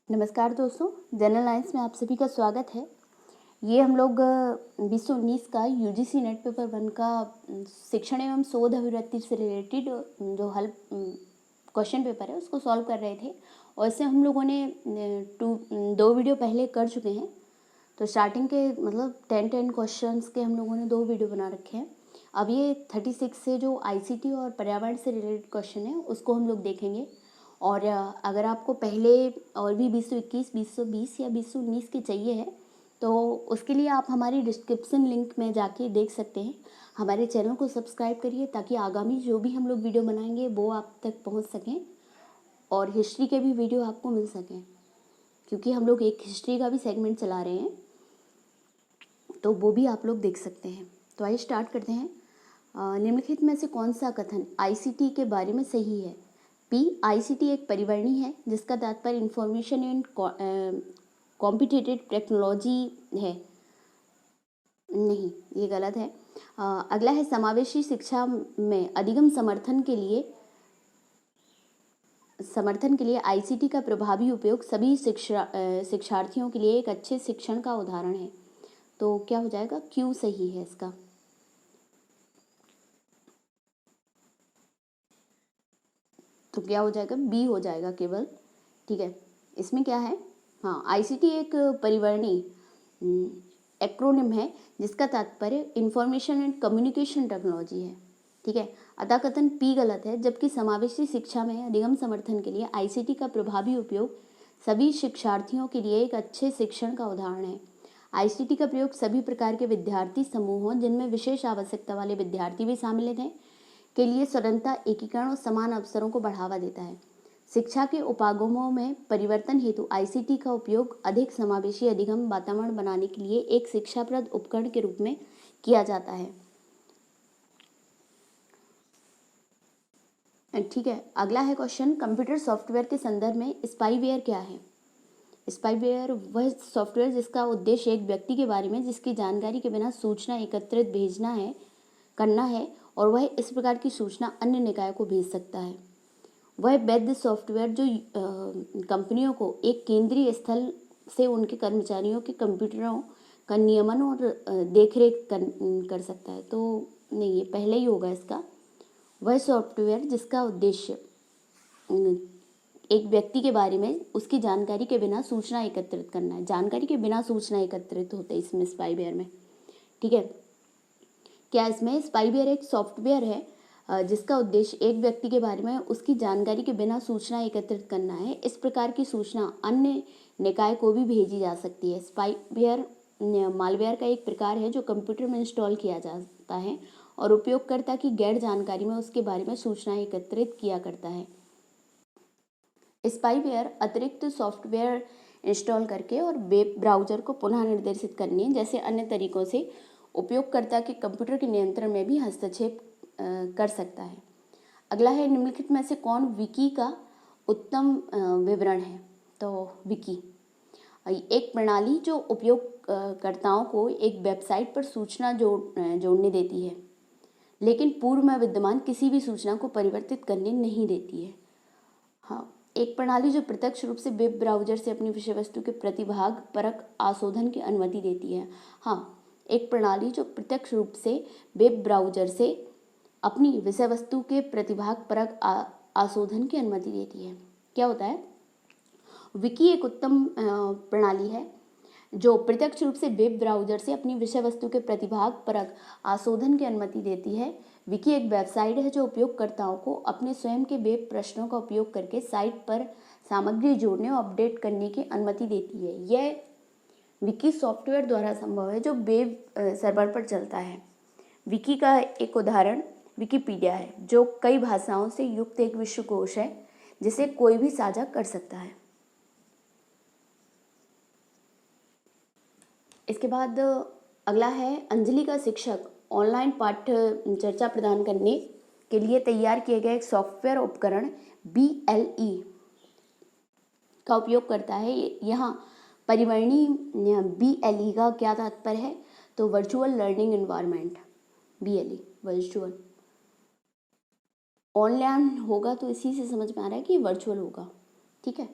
नमस्कार दोस्तों, general lines में आप सभी का स्वागत है। ये हम लोग 2019 का यूजीसी नेट पेपर 1 का शिक्षण एवं शोध अभिवृत्ति से रिलेटेड जो हल क्वेश्चन पेपर है उसको सॉल्व कर रहे थे और इससे हम लोगों ने 2 वीडियो पहले कर चुके हैं। तो स्टार्टिंग के मतलब 10 क्वेश्चंस के हम लोगों ने 2 वीडियो बना रखे हैं। अब ये 36 से जो आईसीटी और पर्यावरण से रिलेटेड क्वेश्चन है उसको हम लोग देखेंगे। और अगर आपको पहले और भी 2021, 2020 या 2019 के चाहिए है तो उसके लिए आप हमारी डिस्क्रिप्शन लिंक में जाके देख सकते हैं। हमारे चैनल को सब्सक्राइब करिए ताकि आगामी जो भी हम लोग वीडियो बनाएंगे वो आप तक पहुंच सकें और हिस्ट्री के भी वीडियो आपको मिल सकें, क्योंकि हम लोग एक हिस्ट्री का भी सेगमेंट चला रहे हैं, तो वो भी आप लोग देख सकते हैं। तो आइए स्टार्ट करते हैं। निम्नलिखित में से कौन सा कथन आईसीटी के बारे में सही है? पी, आईसीटी एक परिवर्णी है जिसका तात्पर्य इंफॉर्मेशन एंड कॉम्पिटिटिव टेक्नोलॉजी है। नहीं, ये गलत है। अगला है समावेशी शिक्षा में अधिगम समर्थन के लिए आईसीटी का प्रभावी उपयोग सभी शिक्षार्थियों के लिए एक अच्छे शिक्षण का उदाहरण है। तो क्या हो जाएगा? क्यों सही है इसका। तो क्या हो जाएगा? बी हो जाएगा केवल। ठीक है, इसमें क्या है? हाँ, आईसीटी एक परिवर्णी एक्रोनिम है जिसका तात्पर्य इंफॉर्मेशन एंड कम्युनिकेशन टेक्नोलॉजी है। ठीक है, अतः कथन पी गलत है, जबकि समावेशी शिक्षा में अधिगम समर्थन के लिए आईसीटी का प्रभावी उपयोग सभी शिक्षार्थियों के लिए एक अच्छे शिक्षण का उदाहरण है। आईसीटी का प्रयोग सभी प्रकार के विद्यार्थी समूहों, जिनमें विशेष आवश्यकता वाले विद्यार्थी भी शामिल हैं, के लिए स्वतंत्रता, एकीकरण और समान अवसरों को बढ़ावा देता है। शिक्षा के उपागमों में परिवर्तन हेतु आईसीटी का उपयोग अधिक समावेशी अधिगम वातावरण बनाने के लिए एक शिक्षाप्रद उपकरण के रूप में किया जाता है। ठीक है, अगला है क्वेश्चन, कंप्यूटर सॉफ्टवेयर के संदर्भ में स्पाईवेयर क्या है? स्पाईवेयर वह सॉफ्टवेयर जिसका उद्देश्य एक व्यक्ति के बारे में जिसकी जानकारी के बिना सूचना एकत्रित करना है और वह इस प्रकार की सूचना अन्य निकायों को भेज सकता है। वह वैध सॉफ्टवेयर जो कंपनियों को एक केंद्रीय स्थल से उनके कर्मचारियों के कंप्यूटरों का नियमन और देखरेख कर सकता है। तो नहीं, ये पहले ही होगा इसका। वह सॉफ्टवेयर जिसका उद्देश्य एक व्यक्ति के बारे में उसकी जानकारी के बिना सूचना एकत्रित करना है। जानकारी के बिना सूचना एकत्रित होते हैं इसमें स्पाईवेयर में। ठीक है, क्या इसमें स्पाईवेयर एक सॉफ्टवेयर है जिसका उद्देश्य एक व्यक्ति के बारे में उसकी जानकारी के बिना सूचना एकत्रित करना है। इस प्रकार की सूचना अन्य निकाय को भी भेजी जा सकती है। स्पाईवेयर मालवेयर का एक प्रकार है जो कंप्यूटर में इंस्टॉल किया जाता है और उपयोगकर्ता की गैर जानकारी में उसके बारे में सूचना एकत्रित किया करता है। स्पाईवेयर अतिरिक्त सॉफ्टवेयर इंस्टॉल करके और वेब ब्राउज़र को पुनः निर्देशित करने जैसे अन्य तरीकों से उपयोगकर्ता के कंप्यूटर के नियंत्रण में भी हस्तक्षेप कर सकता है। अगला है, निम्नलिखित में से कौन विकी का उत्तम विवरण है? तो विकी एक प्रणाली जो उपयोगकर्ताओं को एक वेबसाइट पर सूचना जोड़ने देती है, लेकिन पूर्व में विद्यमान किसी भी सूचना को परिवर्तित करने नहीं देती है। हाँ, एक प्रणाली जो प्रत्यक्ष रूप से वेब ब्राउज़र से अपनी विषय वस्तु के प्रतिभाग परक आशोधन की अनुमति देती है। हाँ, एक प्रणाली जो प्रत्यक्ष रूप से वेब ब्राउज़र से अपनी विषय वस्तु के प्रतिभाग परक आशोधन की अनुमति देती है। क्या होता है? विकी एक उत्तम प्रणाली है जो प्रत्यक्ष रूप से वेब ब्राउज़र से अपनी विषय वस्तु के प्रतिभाग परक आशोधन की अनुमति देती है। विकी एक वेबसाइट है जो उपयोगकर्ताओं को अपने स्वयं के वेब प्रश्नों का उपयोग करके साइट पर सामग्री जोड़ने और अपडेट करने की अनुमति देती है। यह विकी सॉफ्टवेयर द्वारा संभव है जो वेब सर्वर पर चलता है। विकी का एक उदाहरण विकिपीडिया है, जो कई भाषाओं से युक्त एक विश्वकोश है जिसे कोई भी साझा कर सकता है। इसके बाद अगला है, अंजलि का शिक्षक ऑनलाइन पाठ्य चर्चा प्रदान करने के लिए तैयार किए गए एक सॉफ्टवेयर उपकरण BLE का उपयोग करता है। यहाँ परिवर्णी BLE का क्या तात्पर्य है? तो virtual learning environment. BLE virtual, online होगा तो इसी से समझ में आ रहा है कि वर्चुअल होगा। ठीक है,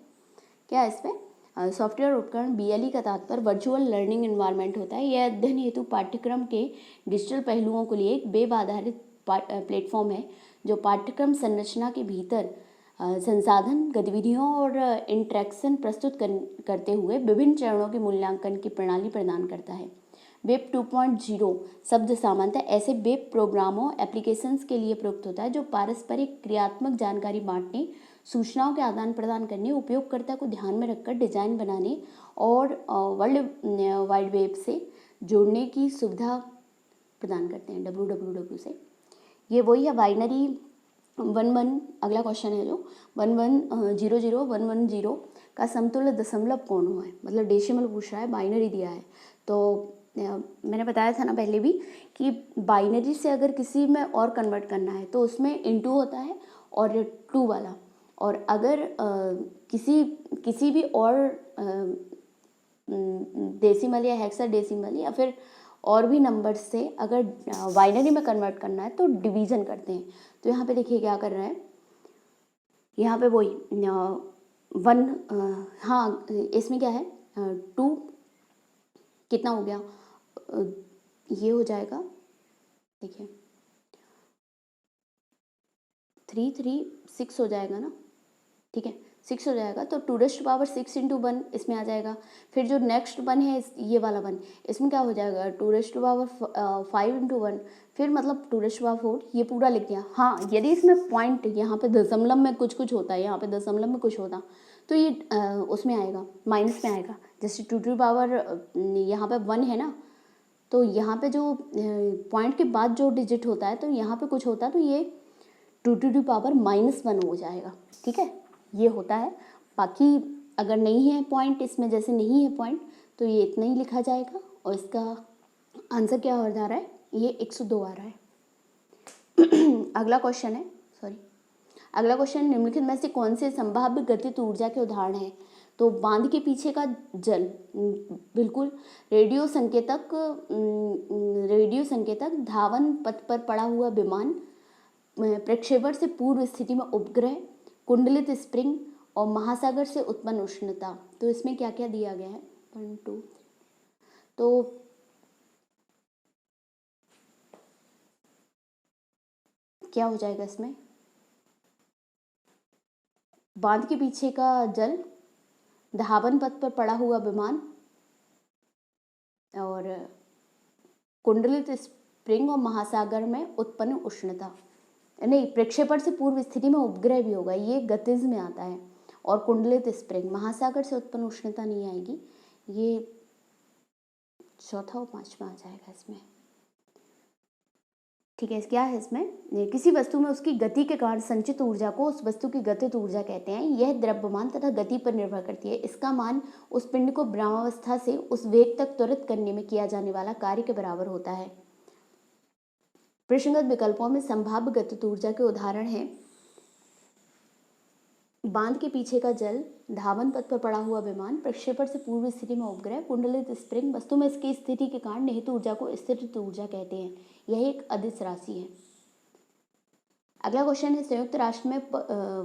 क्या है इसमें? सॉफ्टवेयर उपकरण BLE का तात्पर्य वर्चुअल लर्निंग एनवायरनमेंट होता है। यह अध्ययन हेतु पाठ्यक्रम के डिजिटल पहलुओं के लिए एक वेब आधारित प्लेटफॉर्म है जो पाठ्यक्रम संरचना के भीतर संसाधन, गतिविधियों और इंटरेक्शन प्रस्तुत करते हुए विभिन्न चरणों के मूल्यांकन की प्रणाली प्रदान करता है। वेब 2.0 शब्द सामान्यतः ऐसे वेब प्रोग्रामों एप्लीकेशंस के लिए प्रयुक्त होता है जो पारस्परिक क्रियात्मक जानकारी बांटने, सूचनाओं के आदान प्रदान करने, उपयोगकर्ता को ध्यान में रखकर डिजाइन बनाने और वर्ल्ड वाइड वेब से जोड़ने की सुविधा प्रदान करते हैं, www से। ये वही है बाइनरी 11, अगला क्वेश्चन है जो 1100 का समतुल्य दशमलव कौन हुआ है, मतलब डेसिमल पूछ रहा है, बाइनरी दिया है। तो मैंने बताया था ना पहले भी कि बाइनरी से अगर किसी में और कन्वर्ट करना है तो उसमें इनटू होता है और 2 वाला, और अगर किसी भी और डेसिमल या हेक्साडेसिमल या फिर और भी नंबर से अगर बाइनरी में कन्वर्ट करना है तो डिवीज़न करते हैं। तो यहाँ पे देखिए क्या कर रहा है, यहाँ पे वही 1, हाँ इसमें क्या है 2 कितना हो गया, ये हो जाएगा, देखिए 3 3 6 हो जाएगा ना, ठीक है 6 हो जाएगा। तो 2⁻6 × 1 इसमें आ जाएगा। फिर जो नेक्स्ट 1 है ये वाला 1, इसमें क्या हो जाएगा 2⁻5 × 1, फिर मतलब 2⁻4, ये पूरा लिख दिया। हाँ यदि इसमें पॉइंट यहाँ पे दशमलव में कुछ होता है, यहाँ पे दशमलव में कुछ होता तो ये उसमें आएगा, माइनस में आएगा। जैसे 2 यहाँ पे 1 है ना, तो यहाँ पे जो पॉइंट के बाद जो डिजिट होता है तो यहाँ पे कुछ होता है तो ये 2⁻−1 हो जाएगा, ठीक है, ये होता है। बाकी अगर नहीं है पॉइंट इसमें, जैसे नहीं है पॉइंट तो ये इतना ही लिखा जाएगा और इसका आंसर क्या हो जा रहा है, ये 102 आ रहा है। अगला क्वेश्चन है, अगला क्वेश्चन, निम्नलिखित में से कौन से संभाव्य गतिज ऊर्जा के उदाहरण हैं। तो बांध के पीछे का जल, बिल्कुल। रेडियो संकेतक, धावन पथ पर पड़ा हुआ विमान, प्रक्षेपण से पूर्व स्थिति में उपग्रह, कुंडलित स्प्रिंग और महासागर से उत्पन्न उष्णता। तो इसमें क्या क्या दिया गया है, 1 2 तो क्या हो जाएगा इसमें, बांध के पीछे का जल, धावन पथ पर पड़ा हुआ विमान और कुंडलित स्प्रिंग और महासागर में उत्पन्न उष्णता। नहीं, प्रक्षेपण से पूर्व स्थिति में उपग्रह भी होगा, ये गतिज में आता है। और कुंडलित स्प्रिंग, महासागर से उत्पन्न उष्णता नहीं आएगी, ये चौथा और पांचवा आ जाएगा इसमें, ठीक है। क्या है इसमें, किसी वस्तु में उसकी गति के कारण संचित ऊर्जा को उस वस्तु की गतिज ऊर्जा कहते हैं। यह द्रव्यमान तथा गति पर निर्भर करती है। इसका मान उस पिंड को ब्रह्मावस्था से उस वेग तक त्वरित करने में किया जाने वाला कार्य के बराबर होता है। प्रश्नगत विकल्पों में संभाव्य गतिज ऊर्जा के उदाहरण हैं, बांध के पीछे का जल, धावन पथ पर पड़ा हुआ विमान, प्रक्षेपण से पूर्व स्थिति में उपग्रह, कुंडलित स्प्रिंग। वस्तु में इसकी स्थिति के कारण निहित ऊर्जा को स्थिरित ऊर्जा कहते हैं। यह एक अदिश राशि है। अगला क्वेश्चन है, संयुक्त राष्ट्र में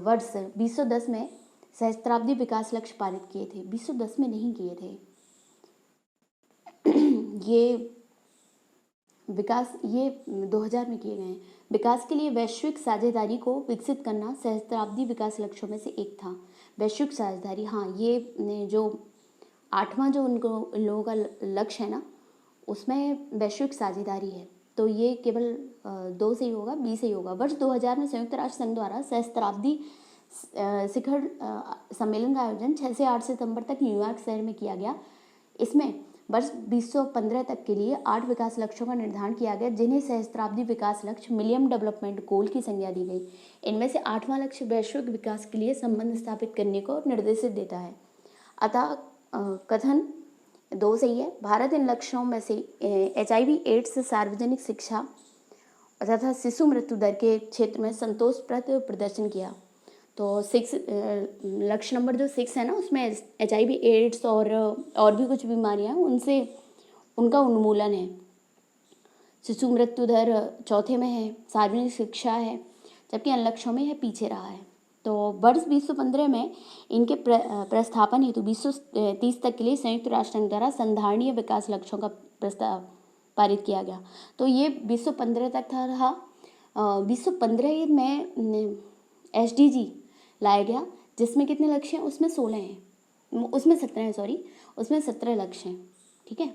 वर्ष 2010 में सहस्त्राब्दी विकास लक्ष्य पारित किए थे। 2010 में नहीं किए थे ये विकास, ये 2000 में किए गए हैं। विकास के लिए वैश्विक साझेदारी को विकसित करना सहस्त्राब्दी विकास लक्ष्यों में से एक था। वैश्विक साझेदारी, हाँ ये जो 8वां जो उनको लोगों का लक्ष्य है ना, उसमें वैश्विक साझेदारी है। तो ये केवल 2 से ही होगा, 20 से ही होगा। वर्ष 2000 में संयुक्त राष्ट्र संघ द्वारा सहस्त्राब्दी शिखर सम्मेलन का आयोजन 6 से 8 सितंबर तक न्यूयॉर्क शहर में किया गया। इसमें वर्ष 2015 तक के लिए 8 विकास लक्ष्यों का निर्धारण किया गया, जिन्हें सहस्त्राब्दी विकास लक्ष्य मिलियन डेवलपमेंट गोल की संज्ञा दी गई। इनमें से 8वां लक्ष्य वैश्विक विकास के लिए संबंध स्थापित करने को निर्देशित देता है। अतः कथन 2 सही है। भारत इन लक्ष्यों में से HIV एड्स, सार्वजनिक शिक्षा तथा शिशु मृत्यु दर के क्षेत्र में संतोषप्रद प्रदर्शन किया। तो 6 लक्ष्य नंबर जो 6 है ना, उसमें HIV एड्स और भी कुछ बीमारियां, उनसे उनका उन्मूलन है। शिशु मृत्यु दर चौथे में है, सार्वजनिक शिक्षा है, जबकि अन्य लक्ष्यों में यह पीछे रहा है। तो वर्ष 2015 में इनके प्रस्थापन हेतु 2030 तक के लिए संयुक्त राष्ट्र संघ द्वारा संधारणीय विकास लक्ष्यों का प्रस्ताव पारित किया गया। तो ये 2015 तक था रहा। 2015 में SDG लाया गया, जिसमें कितने लक्ष्य हैं? उसमें 16 हैं, उसमें 17 हैं, सॉरी, उसमें 17 लक्ष्य हैं। ठीक है,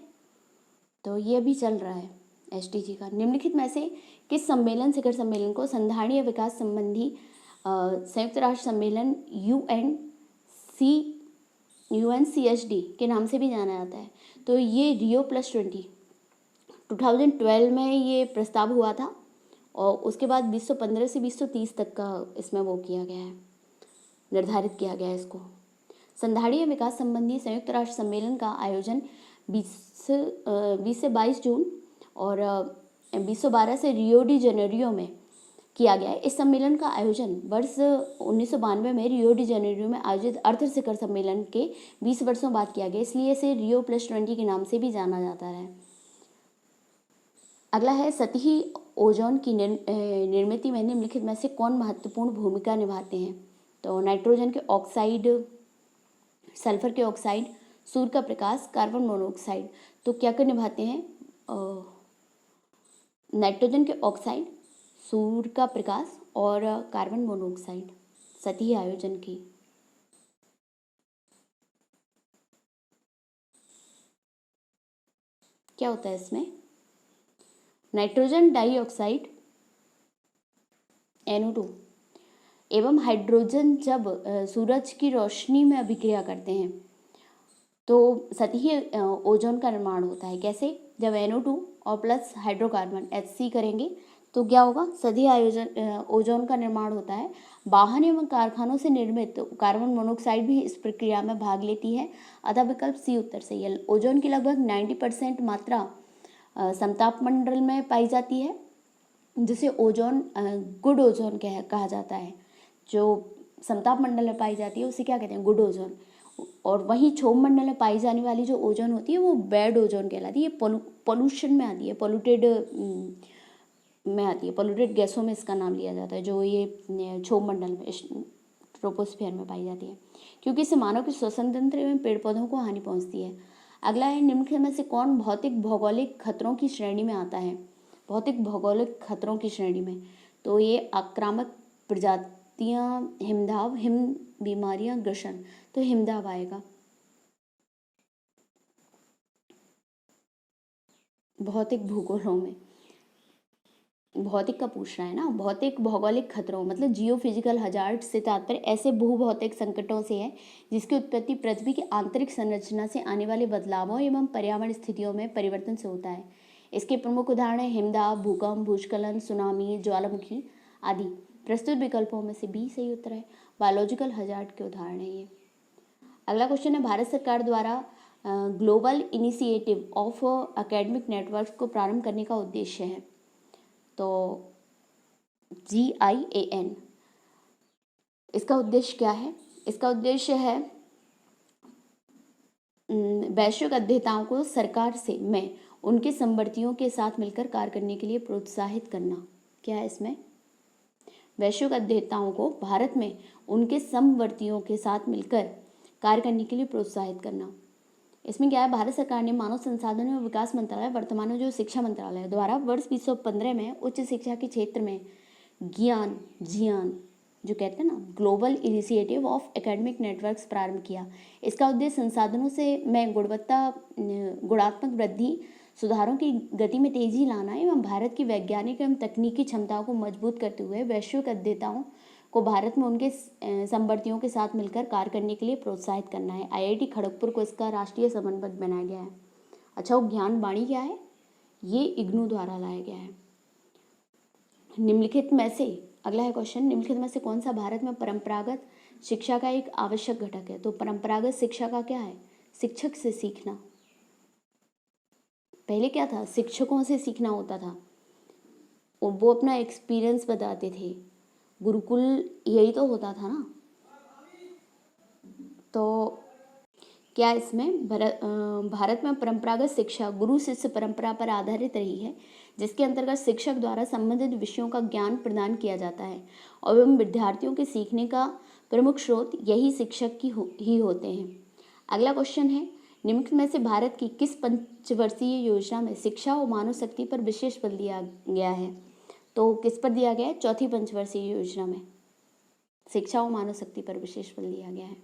तो ये अभी चल रहा है SDG का। निम्नलिखित में से किस सम्मेलन, शिखर सम्मेलन को संधारणीय विकास संबंधी संयुक्त राष्ट्र सम्मेलन UNCSD के नाम से भी जाना जाता है? तो ये Rio+20 2012 में ये प्रस्ताव हुआ था, और उसके बाद 2015 से 2030 तक का इसमें वो किया गया है, निर्धारित किया गया है इसको। संधारणीय विकास संबंधी संयुक्त राष्ट्र सम्मेलन का आयोजन 20 से 22 जून और 2012 से रियो डी जेनेरियो में किया गया है। इस सम्मेलन का आयोजन वर्ष 1992 में रियो डी जेनेरियो में आयोजित अर्थ शिखर सम्मेलन के 20 वर्षों बाद किया गया, इसलिए इसे Rio+20 के नाम से भी जाना जाता है। अगला है, सतही ओजोन की निर्मित में निम्नलिखित में से कौन महत्वपूर्ण भूमिका निभाते हैं? तो नाइट्रोजन के ऑक्साइड, सल्फर के ऑक्साइड, सूर्य का प्रकाश, कार्बन मोनोऑक्साइड। तो क्या कर निभाते हैं? नाइट्रोजन के ऑक्साइड, सूर्य का प्रकाश और कार्बन मोनोऑक्साइड सतही आयोजन की। क्या होता है इसमें? नाइट्रोजन डाइऑक्साइड NO2 एवं हाइड्रोजन जब सूरज की रोशनी में अभिक्रिया करते हैं तो सतही ओजोन का निर्माण होता है। कैसे? जब NO2 और प्लस हाइड्रोकार्बन HC करेंगे तो क्या होगा? सतही ओजोन का निर्माण होता है। वाहन एवं कारखानों से निर्मित कार्बन मोनोऑक्साइड भी इस प्रक्रिया में भाग लेती है, अतः विकल्प C उत्तर सही है। ओजोन की लगभग 90% मात्रा समताप मंडल में पाई जाती है, जिसे ओजोन गुड ओजोन कहा जाता है। जो समताप मंडल में पाई जाती है उसे क्या कहते हैं? Good ozone. और वहीं क्षोभ मंडल में पाई जाने वाली जो ओजोन होती है वो बैड ओजोन कहलाती है। ये पोल्यूशन में आती है, पोल्यूटेड गैसों में इसका नाम लिया जाता है, जो ये क्षोभ मंडल में ट्रोपोस्फेयर में पाई जाती है, क्योंकि इससे मानव के श्वसन तंत्र एवं पेड़ पौधों को हानि पहुंचती है। अगला है, निम्नलिखित में से कौन भौतिक भौगोलिक खतरों की श्रेणी में आता है? भौतिक भौगोलिक खतरों की श्रेणी में तो ये आक्रामक प्रजातियां, हिमदाव, हिम बीमारियां, ग्रसन। तो हिमदाव आएगा। भौतिक भूगोलों में भौतिक का पूछ रहा है ना। भौतिक भौगोलिक खतरों मतलब जियोफिजिकल हजार्ड से तात्पर्य ऐसे भूभौतिक संकटों से है जिसकी उत्पत्ति पृथ्वी की आंतरिक संरचना से आने वाले बदलावों एवं पर्यावरण स्थितियों में परिवर्तन से होता है। इसके प्रमुख उदाहरण है हिमदाह, भूकंप, भूस्खलन, सुनामी, ज्वालामुखी आदि। प्रस्तुत विकल्पों में से बी सही उत्तर है। बायोलॉजिकल हजार्ड के उदाहरण है ये। अगला क्वेश्चन है, भारत सरकार द्वारा global initiative of academic network को प्रारंभ करने का उद्देश्य है। तो GIAN, इसका उद्देश्य क्या है? इसका उद्देश्य है वैश्विक अध्येताओं को सरकार से में उनके समवर्तियों के साथ मिलकर कार्य करने के लिए प्रोत्साहित करना। क्या है इसमें? वैश्विक अध्येताओं को भारत में उनके समवर्तियों के साथ मिलकर कार्य करने के लिए प्रोत्साहित करना। इसमें क्या है? भारत सरकार ने मानव संसाधन एवं विकास मंत्रालय, वर्तमान में जो शिक्षा मंत्रालय द्वारा वर्ष 2015 में उच्च शिक्षा के क्षेत्र में ज्ञान जो कहते हैं ना, global initiative of academic networks प्रारंभ किया। इसका उद्देश्य संसाधनों से में गुणात्मक वृद्धि, सुधारों की गति में तेजी लाना एवं भारत की वैज्ञानिक एवं तकनीकी क्षमताओं को मजबूत करते हुए वैश्विक अध्येताओं को भारत में उनके समवर्तियों के साथ मिलकर कार्य करने के लिए प्रोत्साहित करना है। IIT खड़गपुर को इसका राष्ट्रीय समन्वयक बनाया गया है। अच्छा, वो ज्ञान वाणी क्या है? ये IGNOU द्वारा लाया गया है। निम्नलिखित में से, अगला है क्वेश्चन, निम्नलिखित में से कौन सा भारत में परंपरागत शिक्षा का एक आवश्यक घटक है? तो परंपरागत शिक्षा का क्या है? शिक्षक से सीखना। पहले क्या था? शिक्षकों से सीखना होता था और वो अपना एक्सपीरियंस बताते थे। गुरुकुल यही तो होता था ना। तो क्या इसमें भारत में परंपरागत शिक्षा गुरु शिष्य परंपरा पर आधारित रही है, जिसके अंतर्गत शिक्षक द्वारा संबंधित विषयों का ज्ञान प्रदान किया जाता है और एवं विद्यार्थियों के सीखने का प्रमुख स्रोत यही शिक्षक ही होते हैं। अगला क्वेश्चन है, निम्न में से भारत की किस पंचवर्षीय योजना में शिक्षा और मानव शक्ति पर विशेष बल दिया गया है? तो किस पर दिया गया है? चौथी पंचवर्षीय योजना में शिक्षा और मानव शक्ति पर विशेष बल दिया गया है।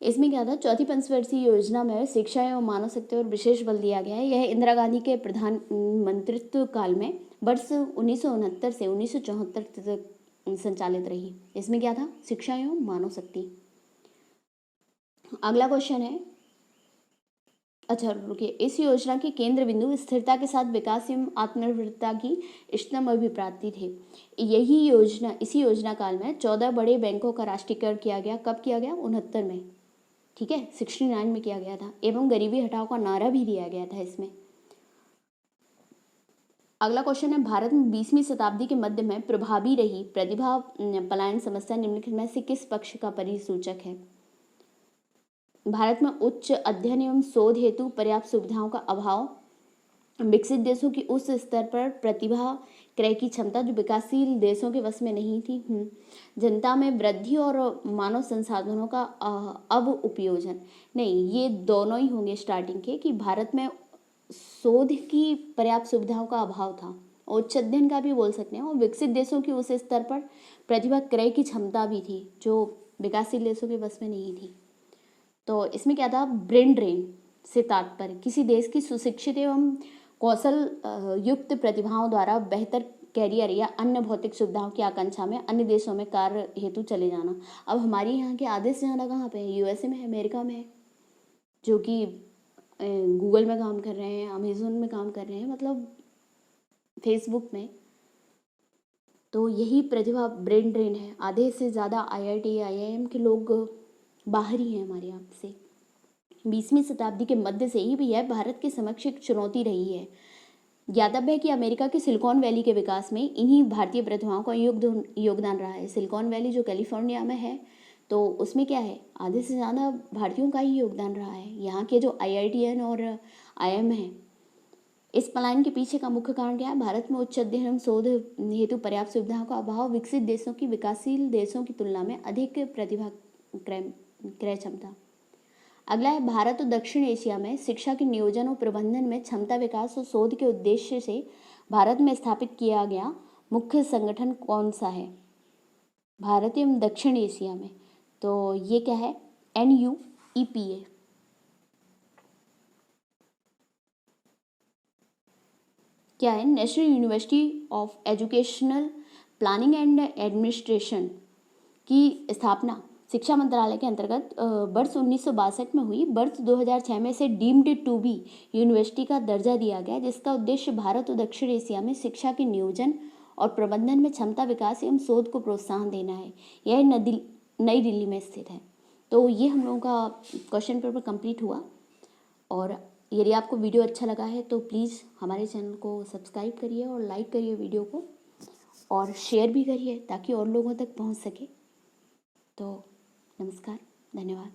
इसमें क्या था? चौथी पंचवर्षीय योजना में शिक्षा एवं मानव शक्ति पर विशेष बल दिया गया है। यह इंदिरा गांधी के प्रधानमंत्रित्व काल में वर्ष 1969 से 1974 तक संचालित रही। इसमें क्या था? शिक्षा एवं मानव शक्ति। अगला क्वेश्चन है, अच्छा रुकिए, इस योजना के केंद्र बिंदु स्थिरता के साथ विकास एवं आत्मनिर्भरता की इष्टतम अभिप्राप्ति थे। इसी योजना काल में 14 बड़े बैंकों का राष्ट्रीयकरण किया गया। कब किया गया? 69 में, ठीक है, 69 में किया गया था। एवं गरीबी हटाओ का नारा भी दिया गया था इसमें। अगला क्वेश्चन है, भारत में 20वीं शताब्दी के मध्य में प्रभावी रही प्रतिभा पलायन समस्या निम्नलिखित में से किस पक्ष का परिसूचक है? भारत में उच्च अध्ययन एवं शोध हेतु पर्याप्त सुविधाओं का अभाव, विकसित देशों की उस स्तर पर प्रतिभा क्रय की क्षमता जो विकासशील देशों के वश में नहीं थी, जनता में वृद्धि और मानव संसाधनों का अब उपयोजन। नहीं, ये दोनों ही होंगे स्टार्टिंग के, कि भारत में शोध की पर्याप्त सुविधाओं का अभाव था, उच्च अध्ययन का भी बोल सकते हैं, और विकसित देशों की उस स्तर पर प्रतिभा क्रय की क्षमता भी थी जो विकासशील देशों के बस में नहीं थी। तो इसमें क्या था? ब्रेन ड्रेन से तात्पर्य किसी देश की सुशिक्षित एवं कौशल युक्त प्रतिभाओं द्वारा बेहतर कैरियर या अन्य भौतिक सुविधाओं की आकांक्षा में अन्य देशों में कार्य हेतु चले जाना। अब हमारे यहाँ के आधे से ज़्यादा कहाँ पे है? यूएसए में है, अमेरिका में है, जो कि गूगल में काम कर रहे हैं, अमेजोन में काम कर रहे हैं, मतलब फेसबुक में। तो यही प्रतिभा ब्रेन ड्रेन है। आधे से ज़्यादा IIT IIM के लोग बाहर ही हैं हमारे यहाँ से। 20वीं शताब्दी के मध्य से ही भी यह भारत के समक्ष एक चुनौती रही है। ज्ञातव्य है कि अमेरिका के सिलिकॉन वैली के विकास में इन्हीं भारतीय प्रतिभाओं का योगदान रहा है। सिलिकॉन वैली जो कैलिफोर्निया में है, तो उसमें क्या है? आधे से ज़्यादा भारतीयों का ही योगदान रहा है। यहाँ के जो IITN और IIM हैं, इस पलायन के पीछे का मुख्य कारण क्या है? भारत में उच्च अध्ययन एवं शोध हेतु पर्याप्त सुविधाओं का अभाव, विकसित देशों की विकासशील देशों की तुलना में अधिक प्रतिभा क्रय क्षमता। अगला है, भारत और दक्षिण एशिया में शिक्षा के नियोजन और प्रबंधन में क्षमता विकास और शोध के उद्देश्य से भारत में स्थापित किया गया मुख्य संगठन कौन सा है? भारत एवं दक्षिण एशिया में, तो ये क्या है? NUEPA। क्या है? National university of educational planning and administration की स्थापना शिक्षा मंत्रालय के अंतर्गत वर्ष 1962 में हुई। वर्ष 2006 में इसे डीम्ड टू बी यूनिवर्सिटी का दर्जा दिया गया, जिसका उद्देश्य भारत और दक्षिण एशिया में शिक्षा के नियोजन और प्रबंधन में क्षमता विकास एवं शोध को प्रोत्साहन देना है। यह नई दिल्ली में स्थित है। तो ये हम लोगों का क्वेश्चन पेपर कंप्लीट हुआ। और यदि आपको वीडियो अच्छा लगा है तो प्लीज़ हमारे चैनल को सब्सक्राइब करिए और लाइक करिए वीडियो को, और शेयर भी करिए ताकि और लोगों तक पहुंच सके। तो नमस्कार, धन्यवाद।